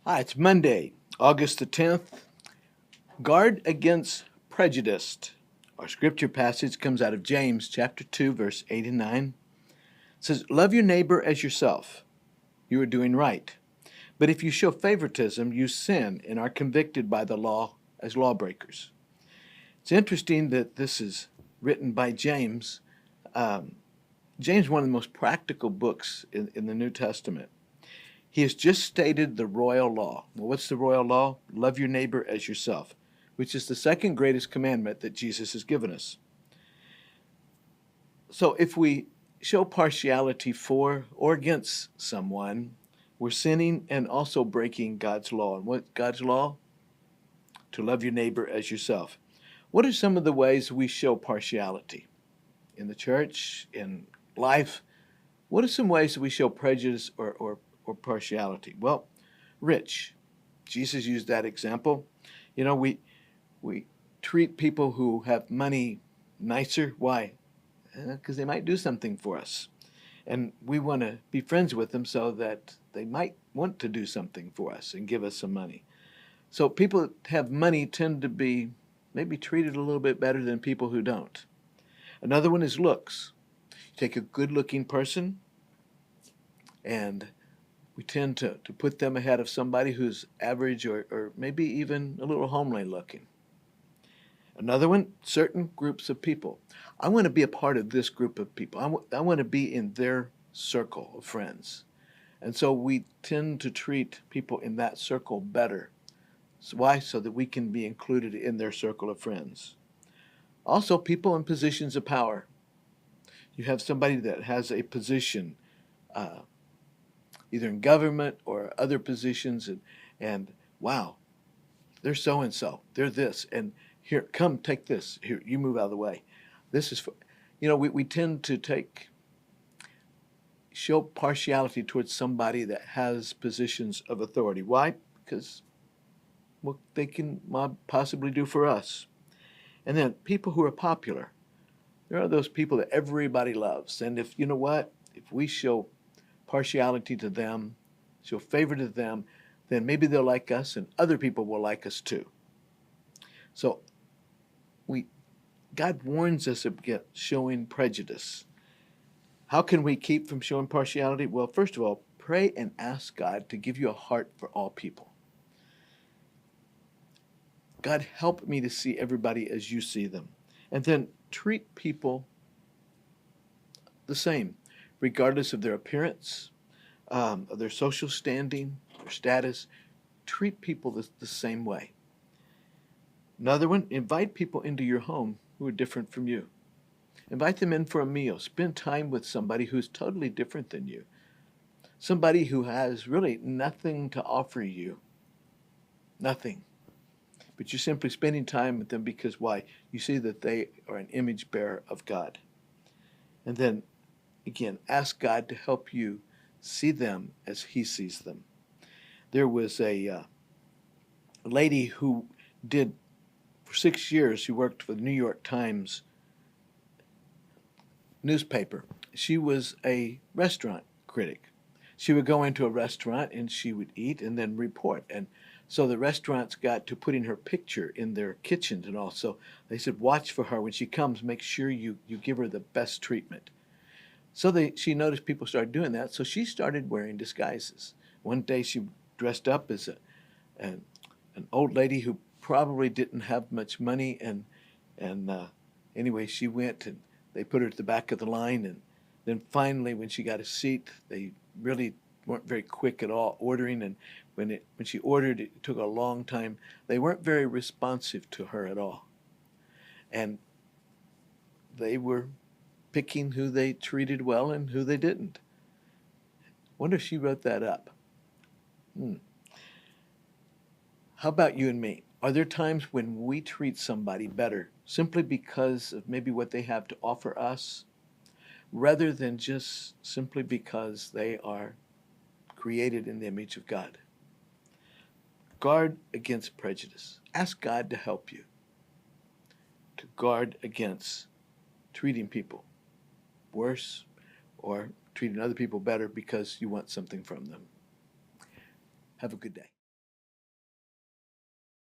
Hi, it's Monday, August the 10th. Guard against prejudice. Our scripture passage comes out of James chapter 2, verse 8 and 9. It says, "Love your neighbor as yourself. You are doing right. But if you show favoritism, you sin and are convicted by the law as lawbreakers." It's interesting that this is written by James. James is one of the most practical books in the New Testament. He has just stated the royal law. Well, what's the royal law? Love your neighbor as yourself, which is the second greatest commandment that Jesus has given us. So if we show partiality for or against someone, we're sinning and also breaking God's law. And what God's law? To love your neighbor as yourself. What are some of the ways we show partiality? In the church, in life, what are some ways that we show prejudice or partiality? Well, rich. Jesus used that example. You know, we treat people who have money nicer. Why? Because they might do something for us. And we want to be friends with them so that they might want to do something for us and give us some money. So people that have money tend to be maybe treated a little bit better than people who don't. Another one is looks. You take a good-looking person, and we tend to put them ahead of somebody who's average or maybe even a little homely looking. Another one, certain groups of people. I want to be a part of this group of people. I want to be in their circle of friends. And so we tend to treat people in that circle better. So why? So that we can be included in their circle of friends. Also, people in positions of power. You have somebody that has a position, either in government or other positions, and wow, they're so and so, they're this, and here, come take this. Here, you move out of the way. This is for, we tend to show partiality towards somebody that has positions of authority. Why? Because what they can possibly do for us. And then people who are popular. There are those people that everybody loves. And if, you know what, if we show partiality to them, show favor to them, then maybe they'll like us and other people will like us too. So God warns us against showing prejudice. How can we keep from showing partiality? Well, first of all, pray and ask God to give you a heart for all people. God, help me to see everybody as you see them. And then treat people the same, regardless of their appearance, of their social standing, their status. Treat people the same way. Another one, invite people into your home who are different from you. Invite them in for a meal. Spend time with somebody who's totally different than you. Somebody who has really nothing to offer you. Nothing. But you're simply spending time with them because why? You see that they are an image bearer of God. And then, again, ask God to help you see them as He sees them. There was a lady who did, for 6 years, she worked for the New York Times newspaper. She was a restaurant critic. She would go into a restaurant and she would eat and then report. And so the restaurants got to putting her picture in their kitchens and all. So they said, watch for her. When she comes, make sure you give her the best treatment. So she noticed people started doing that. So she started wearing disguises. One day she dressed up as an old lady who probably didn't have much money. And anyway, she went and they put her at the back of the line. And then finally, when she got a seat, they really weren't very quick at all ordering. And when she ordered, it took a long time. They weren't very responsive to her at all. And they were picking who they treated well and who they didn't. Wonder if she wrote that up. How about you and me? Are there times when we treat somebody better simply because of maybe what they have to offer us, rather than just simply because they are created in the image of God? Guard against prejudice. Ask God to help you to guard against treating people worse or treating other people better because you want something from them. Have a good day.